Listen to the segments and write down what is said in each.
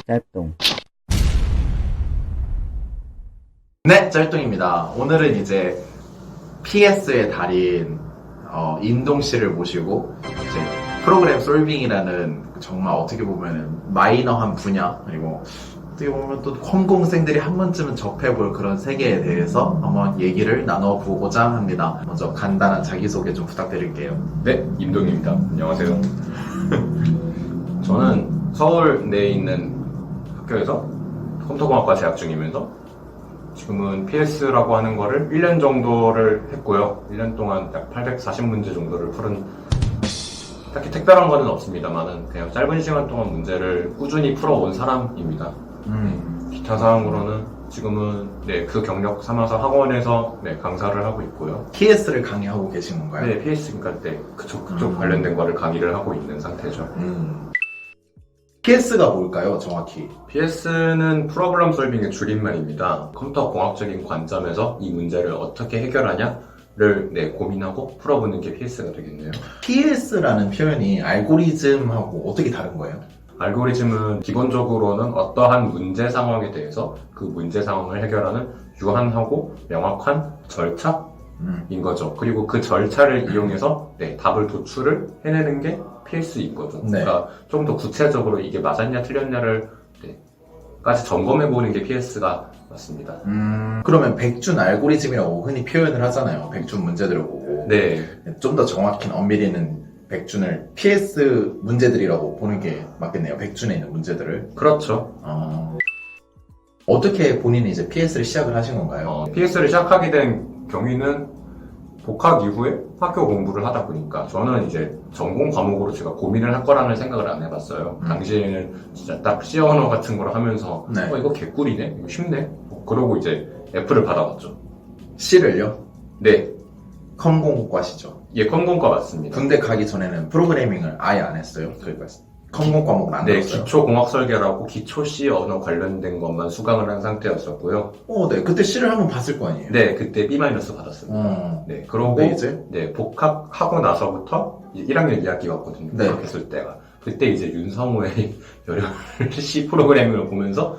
짤동. 네, 짤뚱입니다. 오늘은 이제 PS의 달인 임동 씨를 모시고 이제 프로그램 솔빙이라는 정말 어떻게 보면은 마이너한 분야, 그리고 어떻게 보면 또 컴공생들이 한 번쯤은 접해볼 그런 세계에 대해서 한번 얘기를 나눠보고자 합니다. 먼저 간단한 자기소개 좀 부탁드릴게요. 네, 임동입니다. 안녕하세요. 저는 서울 내에 있는 학교에서 컴퓨터공학과 재학 중이면서 지금은 PS라고 하는 거를 1년 정도를 했고요. 1년 동안 약 840문제 정도를 풀은, 딱히 특별한 거는 없습니다만은 그냥 짧은 시간 동안 문제를 꾸준히 풀어온 사람입니다. 기타 사항으로는 지금은 그 경력 삼아서 학원에서 강사를 하고 있고요. PS를 강의하고 계신 건가요? 네, PS 그러니까 그쪽 관련된 거를 강의를 하고 있는 상태죠. PS가 뭘까요, 정확히? PS는 프로그램 솔빙의 줄임말입니다. 컴퓨터 공학적인 관점에서 이 문제를 어떻게 해결하냐를 고민하고 풀어보는 게 PS가 되겠네요. PS라는 표현이 알고리즘하고 어떻게 다른 거예요? 알고리즘은 기본적으로는 어떠한 문제 상황에 대해서 그 문제 상황을 해결하는 유한하고 명확한 절차인 거죠. 그리고 그 절차를 이용해서 답을 도출을 해내는 게 PS인 거죠. 네. 그러니까 좀 더 구체적으로 이게 맞았냐 틀렸냐를 까지 점검해보는 게 PS가 맞습니다. 그러면 백준 알고리즘이라고 흔히 표현을 하잖아요. 백준 문제들을 보고. 네. 좀 더 정확히 엄밀히는 백준을 PS 문제들이라고 보는 게 맞겠네요. 백준에 있는 문제들을. 그렇죠. 어떻게 본인이 이제 PS를 시작을 하신 건가요? PS를 시작하게 된 경위는 복학 이후에 학교 공부를 하다 보니까 저는 이제 전공 과목으로 제가 고민을 할 거라는 생각을 안 해봤어요. 당시에는 진짜 딱 C 언어 같은 걸 하면서 네. 이거 개꿀이네? 이거 쉽네? 그러고 이제 F를 받아봤죠. C를요? 네. 컴공과시죠. 예, 컴공과 맞습니다. 군대 가기 전에는 프로그래밍을 아예 안 했어요. 그러니까 컴공 과목을 안 네, 들었어요. 기초 공학 설계라고 기초 C 언어 관련된 것만 수강을 한 상태였었고요. 네. 그때 C를 한번 봤을 거 아니에요? 네, 그때 B- 받았습니다. 네, 그러고 근데 이제 복학하고 나서부터 이제 1학년 2학기 갔거든요. 네. 복학했을 때가. 그때 이제 윤성호의 열혈 C 프로그래밍을 보면서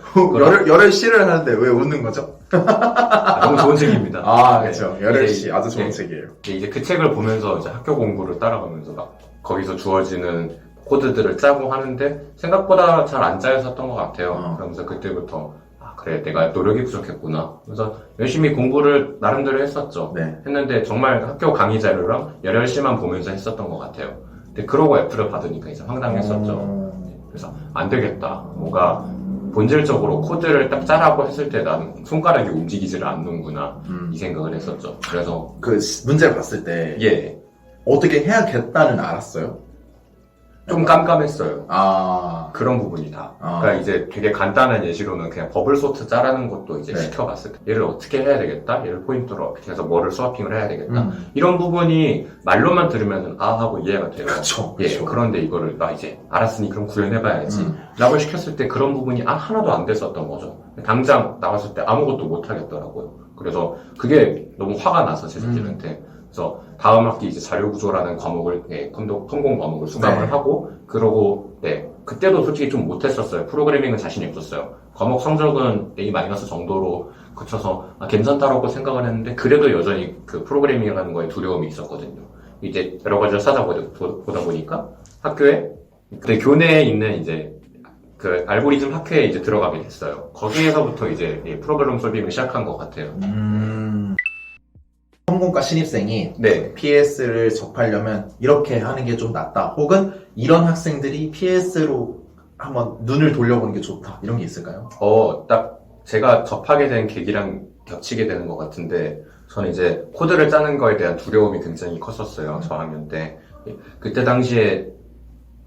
열혈 C를 하는데 왜 웃는 거죠? 너무 좋은 책입니다. 그렇죠. 열혈 C 아주 좋은 네. 책이에요. 이제 그 책을 보면서 이제 학교 공부를 따라가면서 막 거기서 주어지는 코드들을 짜고 하는데 생각보다 잘 안 짜였었던 것 같아요. 그러면서 그때부터 그래, 내가 노력이 부족했구나. 그래서 열심히 공부를 나름대로 했었죠. 네. 했는데 정말 학교 강의 자료랑 열혈시만 보면서 했었던 것 같아요. 근데 그러고 F를 받으니까 이제 황당했었죠. 그래서 안 되겠다. 뭔가 본질적으로 코드를 딱 짜라고 했을 때 나는 손가락이 움직이지를 않는구나. 이 생각을 했었죠. 그래서 그 문제를 봤을 때 예, 어떻게 해야겠다는 알았어요? 좀 깜깜했어요. 그런 부분이 다. 그러니까 이제 되게 간단한 예시로는 그냥 버블 소트 짜라는 것도 이제 네. 시켜봤을 때 얘를 어떻게 해야 되겠다? 얘를 포인트로 어떻게 해서 뭐를 스와핑을 해야 되겠다? 이런 부분이 말로만 들으면 하고 이해가 돼요. 그쵸. 예, 그런데 이거를 나 이제 알았으니 그럼 구현해봐야지 라고 시켰을 때 그런 부분이 하나도 안 됐었던 거죠. 당장 나왔을 때 아무것도 못 하겠더라고요. 그래서 그게 너무 화가 나서 제 새끼한테. 그래서 다음 학기 이제 자료구조라는 과목을 컴공 과목을 수강을 하고 그러고 그때도 솔직히 좀 못했었어요. 프로그래밍은 자신이 없었어요. 과목 성적은 A- 정도로 그쳐서 괜찮다라고 생각을 했는데 그래도 여전히 그 프로그래밍이라는 거에 두려움이 있었거든요. 이제 여러 가지를 찾아보다 보니까 학교에 그때 교내에 있는 이제 그 알고리즘 학회에 이제 들어가게 됐어요. 거기에서부터 이제 프로그램 솔빙을 시작한 것 같아요. 컴공과 신입생이 네. PS를 접하려면 이렇게 하는 게 좀 낫다. 혹은 이런 학생들이 PS로 한번 눈을 돌려보는 게 좋다. 이런 게 있을까요? 딱 제가 접하게 된 계기랑 겹치게 되는 것 같은데 저는 이제 코드를 짜는 거에 대한 두려움이 굉장히 컸었어요. 저학년 때. 그때 당시에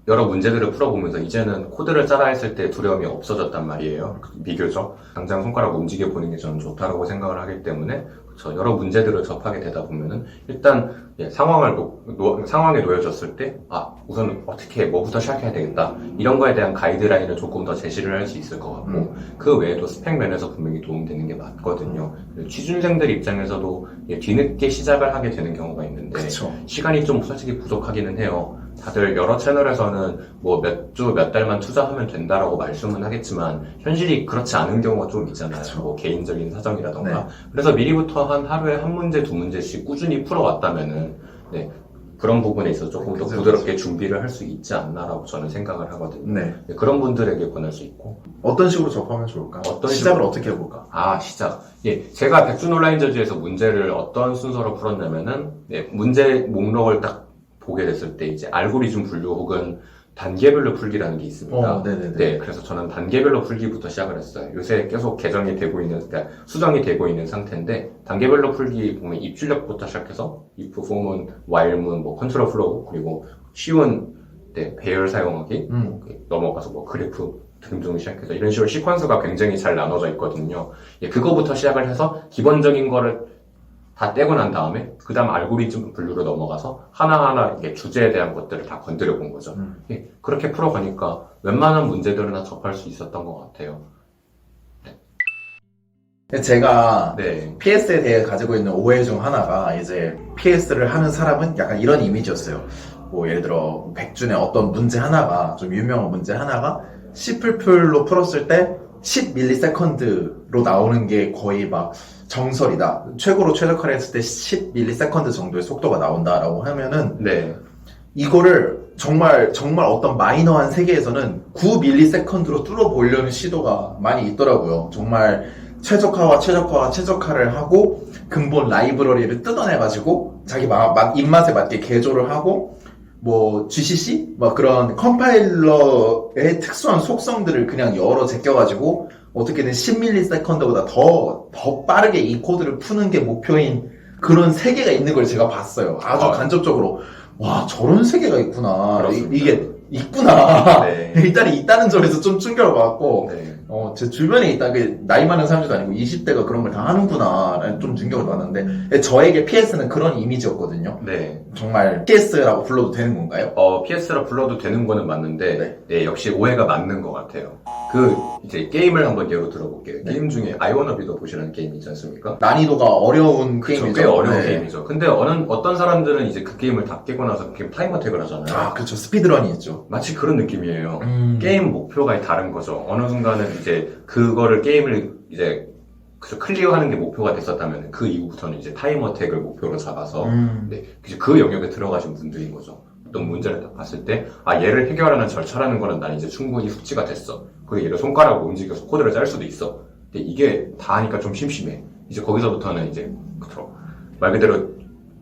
여러 문제들을 풀어보면서 이제는 코드를 짜라 했을 때 두려움이 없어졌단 말이에요. 비교적. 당장 손가락 움직여보는 게 저는 좋다고 생각을 하기 때문에 여러 문제들을 접하게 되다 보면은 일단 상황에 놓여졌을 때 우선 어떻게 뭐부터 시작해야 되겠다 이런 거에 대한 가이드라인을 조금 더 제시를 할 수 있을 것 같고 그 외에도 스펙 면에서 분명히 도움되는 게 맞거든요. 취준생들 입장에서도 뒤늦게 시작을 하게 되는 경우가 있는데 그쵸. 시간이 좀 솔직히 부족하기는 해요. 다들 여러 채널에서는 뭐 몇 주, 몇 달만 투자하면 된다라고 말씀은 하겠지만 현실이 그렇지 않은 경우가 좀 있잖아요. 그쵸. 뭐 개인적인 사정이라던가. 네. 그래서 미리부터 하루에 한 문제, 두 문제씩 꾸준히 풀어왔다면은 네, 그런 부분에 있어서 조금 더 그죠, 부드럽게 준비를 할 수 있지 않나라고 저는 생각을 하거든요. 네. 네, 그런 분들에게 권할 수 있고. 어떤 식으로 접하면 좋을까? 어떤 시작을 식으로? 어떻게 해볼까? 시작. 예, 제가 백준 온라인 저지에서 문제를 어떤 순서로 풀었냐면은, 네, 문제 목록을 딱 보게 됐을 때 이제 알고리즘 분류 혹은 단계별로 풀기라는 게 있습니다. 네네네. 네, 그래서 저는 단계별로 풀기부터 시작을 했어요. 요새 계속 개정이 되고 있는, 그러니까 수정이 되고 있는 상태인데, 단계별로 풀기 보면 입출력부터 시작해서, if, form은, while문, 뭐, 컨트롤 플로우, 그리고 쉬운, 네, 배열 사용하기, 넘어가서 뭐, 그래프 등등 시작해서, 이런 식으로 시퀀스가 굉장히 잘 나눠져 있거든요. 예, 그거부터 시작을 해서, 기본적인 거를 다 떼고 난 다음에, 그 다음 알고리즘 분류로 넘어가서, 하나하나 이게 주제에 대한 것들을 다 건드려 본 거죠. 예, 그렇게 풀어가니까, 웬만한 문제들은 다 접할 수 있었던 것 같아요. 제가 네. PS에 대해 가지고 있는 오해 중 하나가 이제 PS를 하는 사람은 약간 이런 이미지였어요. 뭐 예를 들어 백준의 어떤 문제 하나가 좀 유명한 문제 하나가 C++로 풀었을 때 10ms로 나오는 게 거의 막 정설이다. 최고로 최적화를 했을 때 10ms 정도의 속도가 나온다라고 하면은 네. 이거를 정말 어떤 마이너한 세계에서는 9ms로 뚫어보려는 시도가 많이 있더라고요. 정말 최적화를 하고 근본 라이브러리를 뜯어내가지고 자기 입맛에 맞게 개조를 하고 뭐 GCC? 막 그런 컴파일러의 특수한 속성들을 그냥 열어 제껴가지고 어떻게든 10ms보다 더 빠르게 이 코드를 푸는 게 목표인 그런 세계가 있는 걸 제가 봤어요. 아주 간접적으로. 와, 저런 세계가 있구나. 이게 있구나. 네. 일단 있다는 점에서 좀 충격을 받았고, 네. 제 주변에 있다, 나이 많은 사람들도 아니고 20대가 그런 걸 다 하는구나. 라는 좀 충격을 받았는데, 저에게 PS는 그런 이미지였거든요. 네. 정말 PS라고 불러도 되는 건가요? PS라 불러도 되는 거는 맞는데, 네. 네, 역시 오해가 맞는 것 같아요. 이제 게임을 한번 예로 들어볼게요. 네. 게임 중에 I Wanna Be the Boss라는 게임 있지 않습니까? 난이도가 어려운 그쵸, 게임이죠. 꽤 어려운 네. 게임이죠. 근데 어떤 사람들은 이제 그 게임을 다 깨고 나서 그 게임 타임 어택을 하잖아요. 아, 그쵸. 스피드런이 있죠. 마치 그런 느낌이에요. 음. 게임 목표가 다른 거죠. 어느 순간은 이제 게임을 이제 클리어하는 게 목표가 됐었다면 그 이후부터는 이제 타임 어택을 목표로 잡아서 네, 이제 그 영역에 들어가신 분들인 거죠. 어떤 문제를 딱 봤을 때, 얘를 해결하는 절차라는 거는 난 이제 충분히 숙지가 됐어. 그리고 얘를 손가락으로 움직여서 코드를 짤 수도 있어. 근데 이게 다 하니까 좀 심심해. 이제 거기서부터는 이제, 말 그대로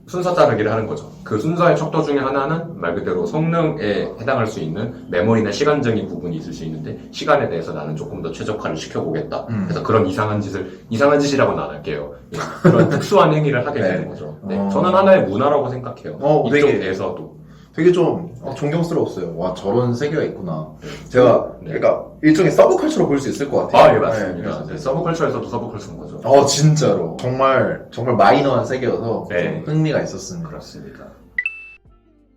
순서 자르기를 하는 거죠. 그 순서의 척도 중에 하나는 말 그대로 성능에 해당할 수 있는 메모리나 시간적인 부분이 있을 수 있는데, 시간에 대해서 나는 조금 더 최적화를 시켜보겠다. 그래서 그런 이상한 짓이라고는 안 할게요. 예, 그런 특수한 행위를 하게 네. 되는 거죠. 네, 저는 하나의 문화라고 생각해요. 이쪽에서도. 되게 좀 존경스러웠어요. 와, 저런 세계가 있구나. 네. 제가 네. 그러니까 일종의 서브컬처로 볼 수 있을 것 같아요. 예, 맞습니다. 네, 네, 서브컬처에서도 서브컬처인 거죠. 진짜로. 정말 마이너한 세계여서 네. 좀 흥미가 있었습니다. 그렇습니다.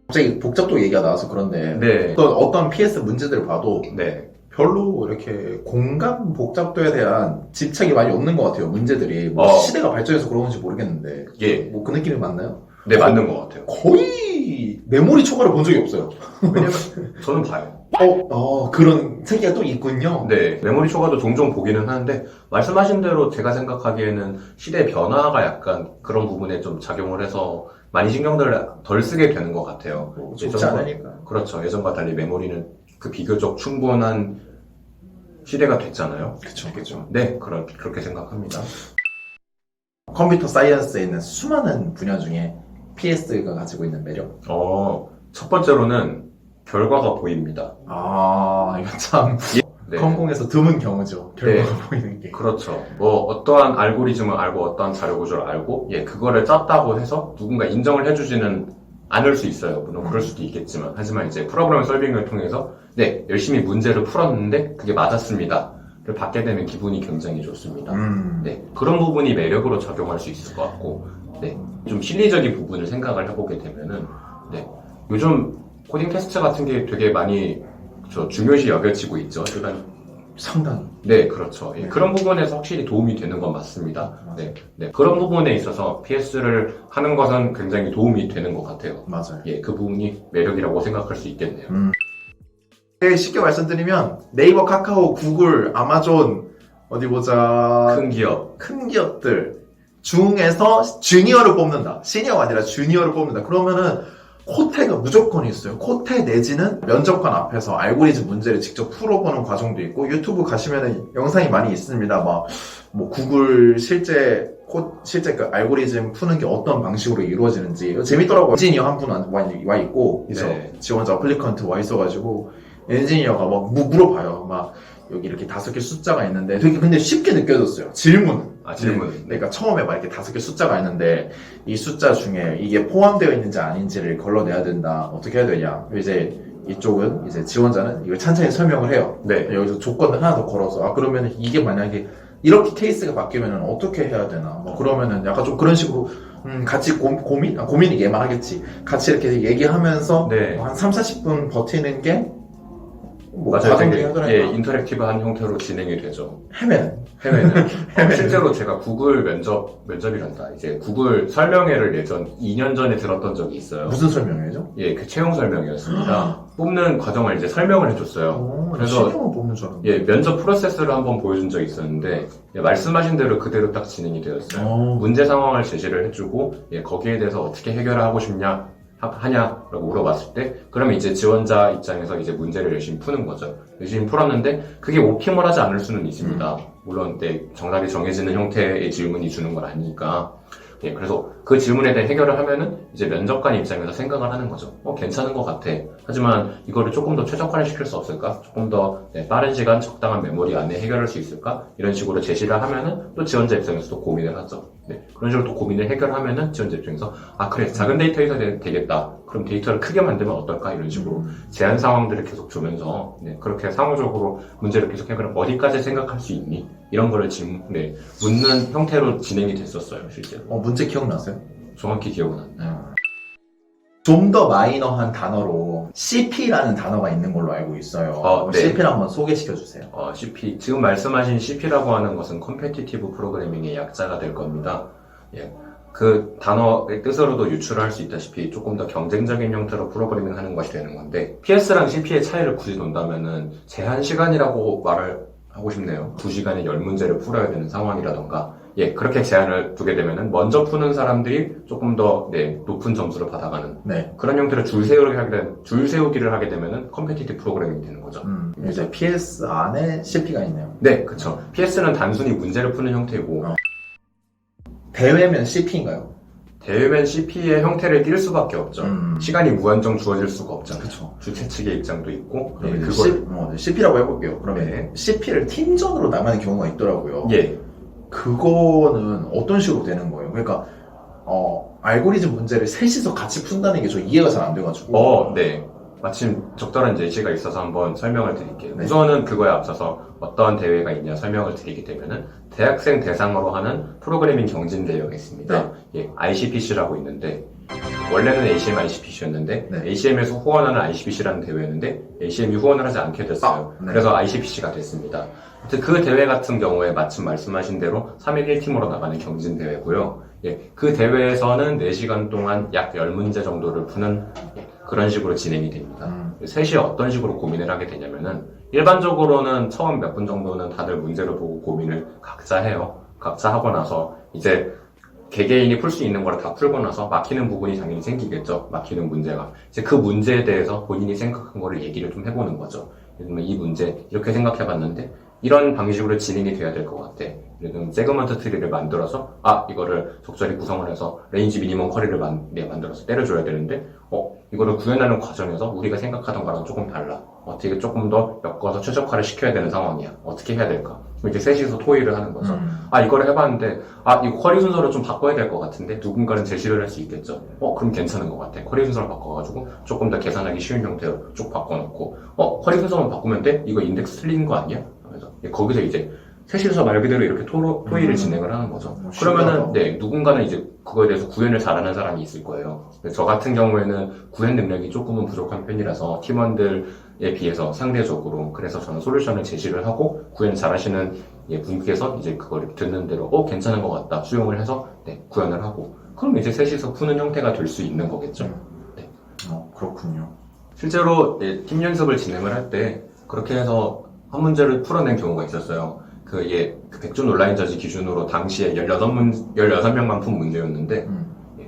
갑자기 복잡도 얘기가 나와서 그런데 네. 어떤 PS 문제들을 봐도 네. 별로 이렇게 공간 복잡도에 대한 집착이 많이 없는 것 같아요. 문제들이 뭐 시대가 발전해서 그런 건지 모르겠는데 예. 뭐 그 느낌이 맞나요? 네, 맞는 것 같아요. 거의 메모리 초과를 본 적이 없어요. 왜냐면 저는 봐요. 그런 세계가 또 있군요. 네, 메모리 초과도 종종 보기는 하는데 말씀하신 대로 제가 생각하기에는 시대 변화가 약간 그런 부분에 좀 작용을 해서 많이 신경을 덜 쓰게 되는 것 같아요. 좋지 않으니까. 그렇죠. 예전과 달리 메모리는 그 비교적 충분한 시대가 됐잖아요. 그쵸. 네, 그렇게 생각합니다. 컴퓨터 사이언스에 있는 수많은 분야 중에 PS가 가지고 있는 매력. 첫 번째로는 결과가 보입니다. 이거 참 네. 컴공에서 드문 경우죠. 결과가 보이는 게. 그렇죠. 뭐 어떠한 알고리즘을 알고 어떠한 자료 구조를 알고 그거를 짰다고 해서 누군가 인정을 해주지는 않을 수 있어요. 물론 그럴 수도 있겠지만 하지만 이제 프로그램 솔빙을 통해서 열심히 문제를 풀었는데 그게 맞았습니다. 를 받게 되면 기분이 굉장히 좋습니다. 네, 그런 부분이 매력으로 작용할 수 있을 것 같고, 좀 실리적인 부분을 생각을 해보게 되면은, 요즘 코딩 테스트 같은 게 되게 많이 중요시 여겨지고 있죠. 일반 상당히. 네, 그렇죠. 예, 네. 그런 부분에서 확실히 도움이 되는 건 맞습니다. 맞아요. 네, 네, 그런 부분에 있어서 PS를 하는 것은 굉장히 도움이 되는 것 같아요. 맞아요. 예, 그 부분이 매력이라고 생각할 수 있겠네요. 쉽게 말씀드리면 네이버, 카카오, 구글, 아마존 어디 보자. 큰 기업. 큰 기업들 중에서 주니어를 뽑는다. 시니어가 아니라 주니어를 뽑는다. 그러면은 코테가 무조건 있어요. 코테 내지는 면접관 앞에서 알고리즘 문제를 직접 풀어보는 과정도 있고, 유튜브 가시면은 영상이 많이 있습니다. 뭐 구글 실제 그 알고리즘 푸는 게 어떤 방식으로 이루어지는지 재밌더라고요. 엔지니어 한 분 와 있고, 이제 네. 지원자 어플리컨트 와 있어가지고 엔지니어가 막 물어봐요. 막 여기 이렇게 5개 숫자가 있는데 되게 근데 쉽게 느껴졌어요. 질문. 질문. 네. 그러니까 처음에 막 이렇게 5개 숫자가 있는데 이 숫자 중에 이게 포함되어 있는지 아닌지를 걸러내야 된다. 어떻게 해야 되냐. 이제 이쪽은 이제 지원자는 이걸 찬찬히 설명을 해요. 네. 여기서 조건을 하나 더 걸어서 그러면 이게 만약에 이렇게 케이스가 바뀌면은 어떻게 해야 되나. 뭐 그러면은 약간 좀 그런 식으로 같이 고민이 얘만 하겠지. 같이 이렇게 얘기하면서 네. 한 3, 40분 버티는 게 뭐 맞아요. 과정 되게 중에 하더라고요. 예, 인터랙티브한 형태로 진행이 되죠. 헤매는. 해외는. 실제로 제가 구글 면접이란다. 이제 구글 설명회를 예전 2년 전에 들었던 적이 있어요. 무슨 설명이죠? 예, 그 채용 설명이었습니다. 뽑는 과정을 이제 설명을 해줬어요. 그래서 신경을 뽑는 줄 알았는데. 예, 면접 프로세스를 한번 보여준 적이 있었는데, 예, 말씀하신 대로 그대로 딱 진행이 되었어요. 문제 상황을 제시를 해주고, 예, 거기에 대해서 어떻게 해결을 하고 싶냐, 하냐라고 물어봤을 때, 그러면 이제 지원자 입장에서 이제 문제를 열심히 푸는 거죠. 열심히 풀었는데, 그게 오피멀 하지 않을 수는 있습니다. 물론, 네, 정답이 정해지는 형태의 질문이 주는 건 아니니까. 예, 그래서 그 질문에 대해 해결을 하면은 이제 면접관 입장에서 생각을 하는 거죠. 괜찮은 것 같아. 하지만 이거를 조금 더 최적화를 시킬 수 없을까? 조금 더 빠른 시간, 적당한 메모리 안에 해결할 수 있을까? 이런 식으로 제시를 하면은 또 지원자 입장에서도 고민을 하죠. 네, 그런 식으로 또 고민을 해결하면은 지원자 입장에서 그래, 작은 데이터에서 되겠다. 그럼 데이터를 크게 만들면 어떨까? 이런 식으로 제한 상황들을 계속 주면서 그렇게 상호적으로 문제를 계속 해결하면 어디까지 생각할 수 있니? 이런 거를 묻는 형태로 진행이 됐었어요, 실제로. 문제 기억나세요? 정확히 기억은 안 나요. 좀 더 마이너한 단어로 CP라는 단어가 있는 걸로 알고 있어요. 네. CP를 한번 소개시켜 주세요. CP. 지금 말씀하신 CP라고 하는 것은 컴페티티브 프로그래밍의 약자가 될 겁니다. 예. 그 단어의 뜻으로도 유출할 수 있다시피 조금 더 경쟁적인 형태로 프로그래밍 하는 것이 되는 건데, PS랑 CP의 차이를 굳이 논다면은 제한 시간이라고 말을 하고 싶네요. 2시간에 10문제를 풀어야 되는 상황이라던가, 예, 그렇게 제한을 두게 되면은 먼저 푸는 사람들이 조금 더 높은 점수를 받아가는 그런 형태로 줄 세우기를 하게 되면은 컴페티티브 프로그래밍이 되는 거죠. 이제 PS 안에 CP가 있네요. 네, 그쵸. PS는 단순히 문제를 푸는 형태고, 대회면 CP인가요? 대회면 CP의 형태를 띌 수밖에 없죠. 시간이 무한정 주어질 수가 없잖아요. 그쵸. 주최 측의 입장도 있고, 그러면 그걸 CP라고 해볼게요. 그러면 CP를 팀전으로 나가는 경우가 있더라고요. 예. 그거는 어떤 식으로 되는 거예요? 그러니까 알고리즘 문제를 셋이서 같이 푼다는 게 저 이해가 잘 안 돼가지고. 네. 마침 적절한 예시가 있어서 한번 설명을 드릴게요. 네. 우선은 그거에 앞서서 어떠한 대회가 있냐 설명을 드리게 되면은 대학생 대상으로 하는 프로그래밍 경진 대회가 있습니다. 예, ICPC라고 있는데 원래는 ACM, ICPC였는데 ACM에서 후원하는 ICPC라는 대회였는데 ACM이 후원을 하지 않게 됐어요. 그래서 ICPC가 됐습니다. 그 대회 같은 경우에 마침 말씀하신 대로 3일 1팀으로 나가는 경진 대회고요. 예, 그 대회에서는 4시간 동안 약 10문제 정도를 푸는 그런 식으로 진행이 됩니다. 셋이 어떤 식으로 고민을 하게 되냐면은 일반적으로는 처음 몇 분 정도는 다들 문제를 보고 고민을 각자 해요. 각자 하고 나서 이제 개개인이 풀 수 있는 걸 다 풀고 나서 막히는 부분이 당연히 생기겠죠. 막히는 문제가. 이제 그 문제에 대해서 본인이 생각한 거를 얘기를 좀 해보는 거죠. 예를 들면 이 문제 이렇게 생각해봤는데 이런 방식으로 진행이 돼야 될 것 같아. 예를 들면 세그먼트 트리를 만들어서 이거를 적절히 구성을 해서 레인지 미니멈 쿼리를 만들어서 때려줘야 되는데 이거를 구현하는 과정에서 우리가 생각하던 거랑 조금 달라. 어떻게 조금 더 엮어서 최적화를 시켜야 되는 상황이야. 어떻게 해야 될까? 그럼 이제 셋이서 토의를 하는 거죠. 이거를 해봤는데 이거 쿼리 순서를 좀 바꿔야 될 것 같은데 누군가는 제시를 할 수 있겠죠. 그럼 괜찮은 것 같아. 쿼리 순서를 바꿔가지고 조금 더 계산하기 쉬운 형태로 쭉 바꿔놓고 쿼리 순서만 바꾸면 돼? 이거 인덱스 틀린 거 아니야? 그래서 거기서 이제 셋이서 말 그대로 이렇게 토의를 진행을 하는 거죠. 그러면은 누군가는 이제 그거에 대해서 구현을 잘하는 사람이 있을 거예요. 저 같은 경우에는 구현 능력이 조금은 부족한 편이라서 팀원들 비해서 상대적으로. 그래서 저는 솔루션을 제시를 하고 구현 잘하시는 분께서 이제 그걸 듣는 대로 괜찮은 것 같다 수용을 해서 구현을 하고, 그럼 이제 셋이서 푸는 형태가 될 수 있는 거겠죠. 그렇군요. 실제로 팀 연습을 진행을 할 때 그렇게 해서 한 문제를 풀어낸 경우가 있었어요. 그 백준 온라인 저지 기준으로 당시에 16명만 푼 문제였는데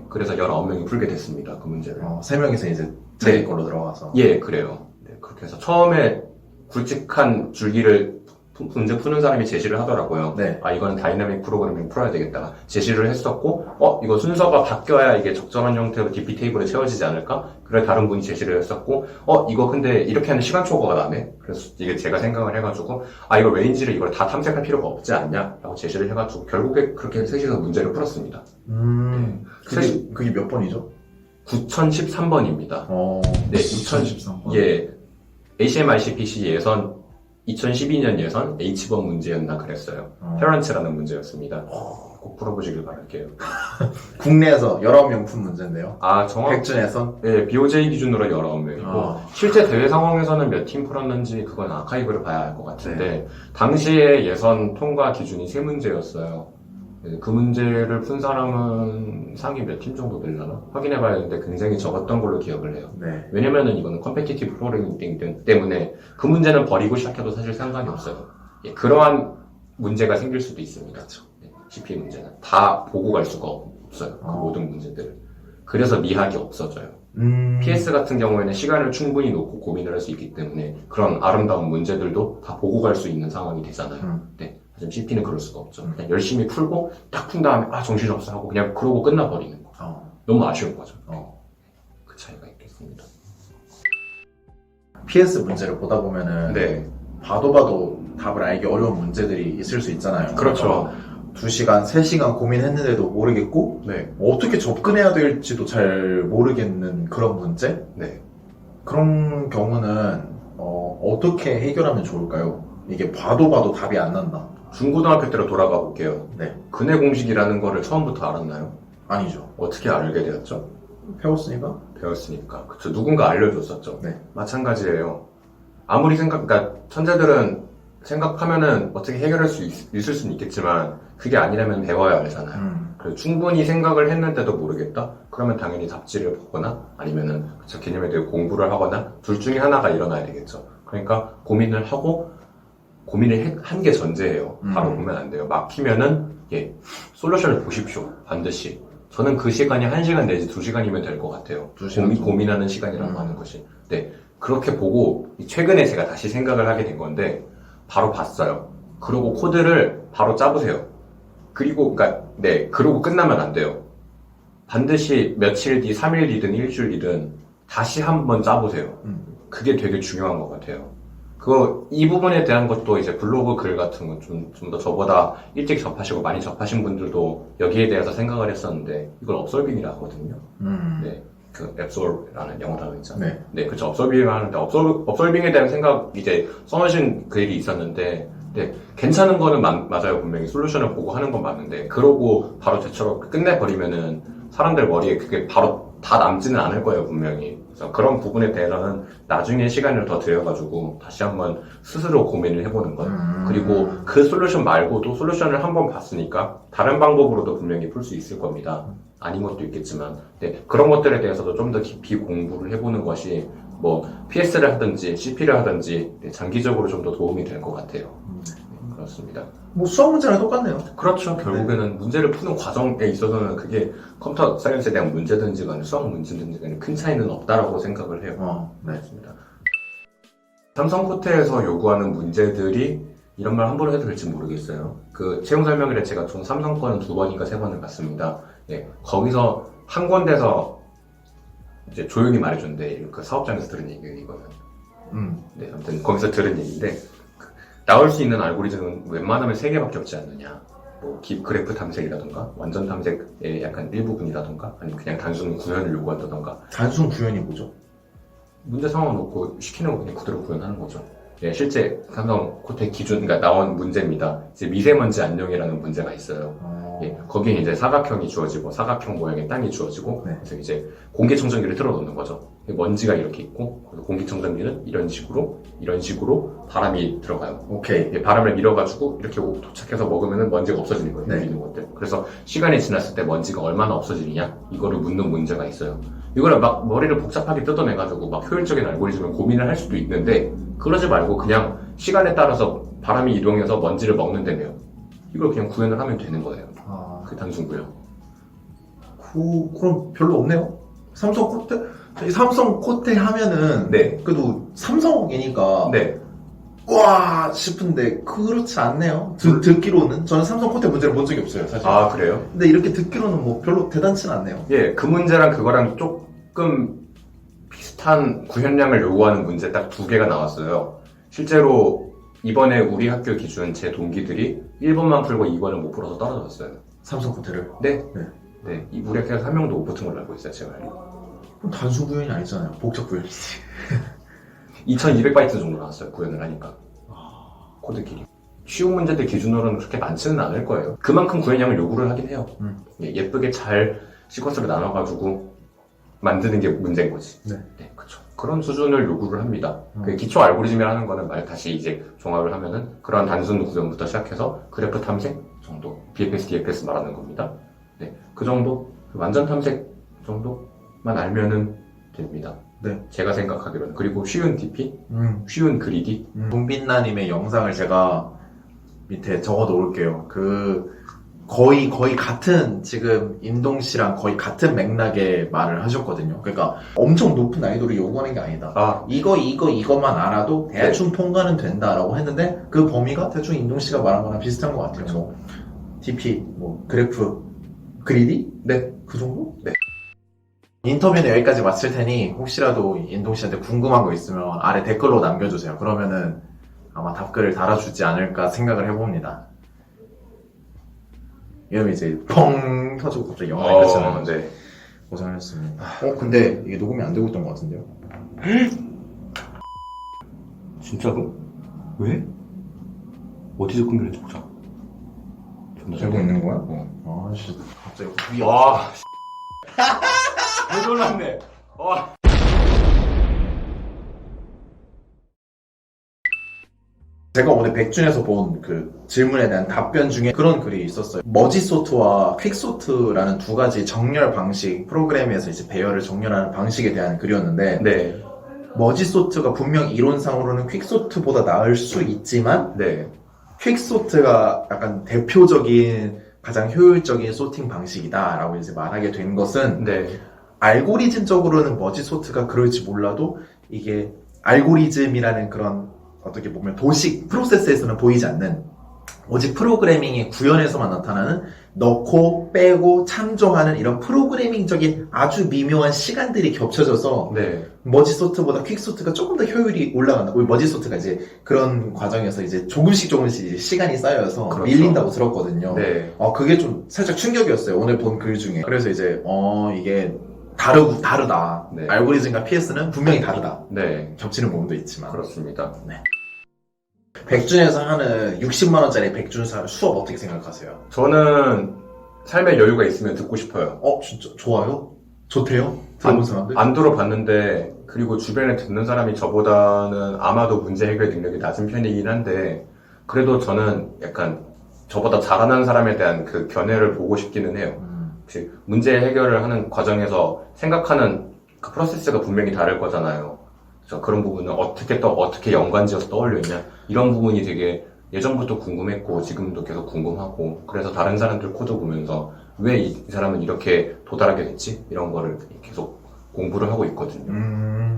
그래서 19명이 풀게 됐습니다. 그 문제를. 3명이서 이제 자기 걸로 들어가서. 예, 그래요. 그렇게 해서 처음에 굵직한 줄기를 문제 푸는 사람이 제시를 하더라고요. 네. 이거는 다이나믹 프로그래밍 풀어야 되겠다. 제시를 했었고, 이거 순서가 바뀌어야 이게 적절한 형태로 DP 테이블에 채워지지 않을까? 그래 다른 분이 제시를 했었고, 이거 근데 이렇게 하는 시간 초과가 나네? 그래서 이게 제가 생각을 해가지고, 이거 레인지를 이걸 다 탐색할 필요가 없지 않냐? 라고 제시를 해가지고, 결국에 그렇게 셋이서 문제를 풀었습니다. 그게 몇 번이죠? 9013번입니다. 네, 2013번. 예. HMICPC 예선 2012년 예선 H번 문제였나 그랬어요. 페런츠라는 문제였습니다. 꼭 풀어보시길 바랄게요. 국내에서 19명 푼 문제인데요. 백준에선? 네, BOJ 기준으로 19명이고, 실제 대회 상황에서는 몇 팀 풀었는지 그건 아카이브를 봐야 할 것 같은데, 당시에 예선 통과 기준이 3문제였어요. 그 문제를 푼 사람은 상위 몇 팀 정도 되려나? 확인해봐야 되는데 굉장히 적었던 걸로 기억을 해요. 네. 왜냐면은 이거는 컴페티티브 프로그래밍 때문에 그 문제는 버리고 시작해도 사실 상관이 없어요. 그러한 문제가 생길 수도 있습니다. 그렇죠. CPA 문제는 다 보고 갈 수가 없어요. 그 모든 문제들을. 그래서 미학이 없어져요. PS 같은 경우에는 시간을 충분히 놓고 고민을 할 수 있기 때문에 그런 아름다운 문제들도 다 보고 갈 수 있는 상황이 되잖아요. 네. 하지만 CP는 그럴 수가 없죠. 그냥 열심히 풀고 딱 푼 다음에 정신없어 하고 그냥 그러고 끝나버리는 거. 너무 아쉬운 거죠. 그 차이가 있겠습니다. PS 문제를 보다 보면은 네. 봐도 답을 알기 어려운 문제들이 있을 수 있잖아요. 그렇죠. 2시간, 3시간 고민했는데도 모르겠고 어떻게 접근해야 될지도 잘 모르겠는 그런 문제? 네. 그런 경우는 어떻게 해결하면 좋을까요? 이게 봐도 답이 안 난다. 중고등학교 때로 돌아가 볼게요. 네. 근해 공식이라는 거를 처음부터 알았나요? 아니죠. 어떻게 알게 되었죠? 배웠으니까? 배웠으니까. 그쵸. 누군가 알려줬었죠. 네. 마찬가지예요. 아무리 그러니까 천재들은 생각하면은 어떻게 해결할 수 있을 수는 있겠지만 그게 아니라면 배워야 알잖아요. 그래서 충분히 생각을 했는데도 모르겠다? 그러면 당연히 잡지를 보거나 아니면은 그 개념에 대해 공부를 하거나 둘 중에 하나가 일어나야 되겠죠. 그러니까 고민을 하고 고민을 한 게 전제예요. 바로 보면 안 돼요. 막히면은 솔루션을 보십시오. 반드시. 저는 그 시간이 1시간 내지 2시간이면 될 것 같아요. 고민하는 시간이라고 하는 것이. 네. 그렇게 보고 최근에 제가 다시 생각을 하게 된 건데 바로 봤어요. 그리고 코드를 바로 짜보세요. 그리고 그러고 끝나면 안 돼요. 반드시 며칠 뒤, 3일 뒤든 일주일 뒤든 다시 한번 짜보세요. 그게 되게 중요한 것 같아요. 이 부분에 대한 것도 이제 블로그 글 같은 거 좀 더 저보다 일찍 접하시고 많이 접하신 분들도 여기에 대해서 생각을 했었는데 이걸 업솔빙이라 하거든요. 네. 그 앱솔라는 영어 단어 있잖아요. 네, 그쵸. 업솔빙을 하는데 업솔빙에 대한 생각 이제 써놓으신 글이 있었는데 괜찮은 거는 맞아요. 분명히 솔루션을 보고 하는 건 맞는데 그러고 바로 대처로 끝내버리면은 사람들 머리에 그게 바로 다 남지는 않을 거예요. 분명히. 그래서 그런 부분에 대해서는 나중에 시간을 더 들여가지고 다시 한번 스스로 고민을 해보는 것. 그리고 그 솔루션 말고도 솔루션을 한번 봤으니까 다른 방법으로도 분명히 풀 수 있을 겁니다. 아닌 것도 있겠지만 그런 것들에 대해서도 좀 더 깊이 공부를 해보는 것이 PS를 하든지 CP를 하든지 장기적으로 좀 더 도움이 될 것 같아요. 그렇습니다. 수학 문제랑 똑같네요. 그렇죠. 결국에는 문제를 푸는 과정에 있어서는 그게 컴퓨터 사이언스에 대한 문제든지 간에 수학 문제든지 간에 큰 차이는 없다라고 생각을 해요. 그렇습니다. 삼성 코테에서 요구하는 문제들이 이런 말 함부로 해도 될지 모르겠어요. 그 채용 설명회를 제가 총 삼성 거는 2번인가 3번을 갔습니다. 거기서 한 군데서 이제 조용히 말해준대. 그 사업장에서 들은 얘기예요, 이거는. 아무튼 거기서 들은 얘기인데 나올 수 있는 알고리즘은 웬만하면 3개밖에 없지 않느냐. 그래프 탐색이라던가 완전 탐색의 약간 일부분이라던가 아니면 그냥 단순 구현을 요구한다던가. 단순 구현이 뭐죠? 문제 상황을 놓고 시키는 거 그냥 그대로 구현하는 거죠. 실제 삼성 코테 기준, 그러니까 나온 문제입니다. 이제 미세먼지 안녕이라는 문제가 있어요. 거기에 이제 사각형이 주어지고 사각형 모양의 땅이 주어지고 그래서 이제 공기청정기를 틀어놓는 거죠. 먼지가 이렇게 있고 공기청정기는 이런 식으로 바람이 들어가요. 오케이. 바람을 밀어가지고 이렇게 도착해서 먹으면 먼지가 없어지는 거예요. 네. 여기 있는 것들. 그래서 시간이 지났을 때 먼지가 얼마나 없어지느냐 이거를 묻는 문제가 있어요. 이거를 막 머리를 복잡하게 뜯어내가지고 막 효율적인 알고리즘을 고민을 할 수도 있는데 그러지 말고 그냥 시간에 따라서 바람이 이동해서 먼지를 먹는다며요. 이걸 그냥 구현을 하면 되는 거예요. 그 단순 구현. 그럼 별로 없네요. 삼성 코테? 삼성 코테 하면은 네. 그래도 삼성이니까 네. 와 싶은데 그렇지 않네요. 듣기로는 저는 삼성 코테 문제를 본 적이 없어요, 사실. 아, 그래요? 근데 이렇게 듣기로는 뭐 별로 대단치는 않네요. 예, 그 문제랑 그거랑 조금 비슷한 구현량을 요구하는 문제 딱 2개가 나왔어요. 실제로 이번에 우리 학교 기준 제 동기들이 1번만 풀고 2번을 못 풀어서 떨어졌어요. 삼성 코테를. 네. 네. 네. 우리 학교에서 한 명도 못 붙은 걸로 알고 있어요, 제가. 그럼 단순 구현이 아니잖아요. 복잡 구현이지. 2200바이트 정도 나왔어요, 구현을 하니까. 코드끼리. 쉬운 문제들 기준으로는 그렇게 많지는 않을 거예요. 그만큼 구현량을 요구를 하긴 해요. 예, 예쁘게 잘 시퀀스를 나눠가지고 만드는 게 문제인 거지. 네. 네, 그쵸. 그런 수준을 요구를 합니다. 그 기초 알고리즘이라는 거는 말 다시 이제 종합을 하면은 그런 단순 구현부터 시작해서 그래프 탐색 정도, BFS, DFS 말하는 겁니다. 네, 그 정도, 완전 탐색 정도만 알면은 됩니다. 네. 제가 생각하기로는. 그리고 쉬운 DP, 쉬운 그리기. 동빛나님의 영상을 제가 밑에 적어 놓을게요. 거의 같은 지금 인동씨랑 거의 같은 맥락의 말을 하셨거든요. 그러니까 엄청 높은 난이도를 요구하는 게 아니다. 아, 이것만 알아도 대충 통과는 된다라고 했는데 그 범위가 대충 인동씨가 말한 거랑 비슷한 것 같아요. 뭐 DP, 뭐 그래프, 그리디? 네. 그 정도? 네. 인터뷰는 여기까지 마칠 테니 혹시라도 인동씨한테 궁금한 거 있으면 아래 댓글로 남겨주세요. 그러면은 아마 답글을 달아주지 않을까 생각을 해봅니다. 이러면 이제 펑 터지고 갑자기 영화에 끝이 나요. 네. 고생하셨습니다. 근데 이게 녹음이 안 되고 있던 것 같은데요? 진짜로? 왜? 어디서 끊겼는지 보자. 되고 있는 거야? 아씨, 갑자기 와, 개 놀랐네. 와. 제가 오늘 백준에서 본 그 질문에 대한 답변 중에 그런 글이 있었어요. 머지소트와 퀵소트라는 두 가지 정렬 방식, 프로그램에서 이제 배열을 정렬하는 방식에 대한 글이었는데, 네. 머지소트가 분명 이론상으로는 퀵소트보다 나을 수 있지만, 네. 퀵소트가 약간 대표적인 가장 효율적인 소팅 방식이다라고 이제 말하게 된 것은, 네. 알고리즘적으로는 머지소트가 그럴지 몰라도 이게 알고리즘이라는 그런 어떻게 보면 도식 프로세스에서는 보이지 않는 오직 프로그래밍의 구현에서만 나타나는 넣고 빼고 참조하는 이런 프로그래밍적인 아주 미묘한 시간들이 겹쳐져서 네. 머지소트보다 퀵소트가 조금 더 효율이 올라간다. 우리 머지소트가 이제 그런 과정에서 이제 조금씩 이제 시간이 쌓여서 그렇죠. 밀린다고 들었거든요. 네. 그게 좀 살짝 충격이었어요. 오늘 본 글 중에. 그래서 이제 이게 다르다. 네. 알고리즘과 PS는 분명히 다르다. 네. 겹치는 부분도 있지만. 그렇습니다. 백준에서 하는 60만원짜리 백준 수업 어떻게 생각하세요? 저는 삶의 여유가 있으면 듣고 싶어요. 진짜 좋아요? 좋대요? 들어본 사람들? 안 들어봤는데, 그리고 주변에 듣는 사람이 저보다는 아마도 문제 해결 능력이 낮은 편이긴 한데, 그래도 저는 약간 저보다 잘하는 사람에 대한 그 견해를 보고 싶기는 해요. 혹시 문제 해결을 하는 과정에서 생각하는 그 프로세스가 분명히 다를 거잖아요. 그래서 그런 부분은 어떻게 연관지어서 떠올렸냐, 이런 부분이 되게 예전부터 궁금했고 지금도 계속 궁금하고, 그래서 다른 사람들 코드 보면서 왜 이 사람은 이렇게 도달하게 됐지? 이런 거를 계속 공부를 하고 있거든요.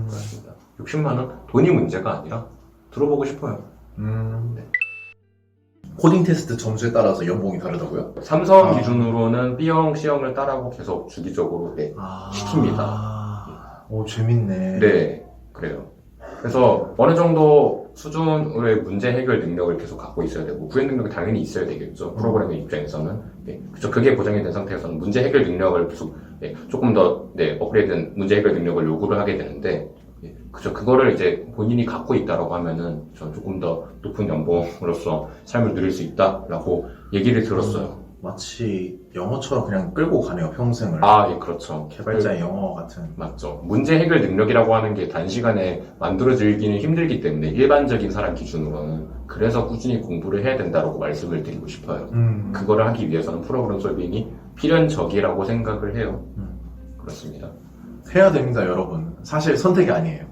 그렇습니다. 60만 원? 돈이 문제가 아니라 들어보고 싶어요. 네. 코딩 테스트 점수에 따라서 연봉이 다르다고요? 삼성 기준으로는 B형, C형을 따라고 계속 주기적으로 시킵니다. 재밌네. 네, 그래요. 그래서 어느 정도 수준의 문제 해결 능력을 계속 갖고 있어야 되고, 구현 능력이 당연히 있어야 되겠죠. 프로그래머 입장에서는. 네, 그렇죠. 그게 보장이 된 상태에서는 문제 해결 능력을 계속 조금 더 업그레이드된 문제 해결 능력을 요구를 하게 되는데, 그죠. 그거를 이제 본인이 갖고 있다라고 하면은 전 조금 더 높은 연봉으로서 삶을 누릴 수 있다라고 얘기를 들었어요. 마치 영어처럼 그냥 끌고 가네요, 평생을. 아, 예, 그렇죠. 개발자의 영어 같은. 맞죠. 문제 해결 능력이라고 하는 게 단시간에 만들어지기는 힘들기 때문에 일반적인 사람 기준으로는 그래서 꾸준히 공부를 해야 된다고 말씀을 드리고 싶어요. 그거를 하기 위해서는 프로그램 솔빙이 필연적이라고 생각을 해요. 그렇습니다. 해야 됩니다, 여러분. 사실 선택이 아니에요.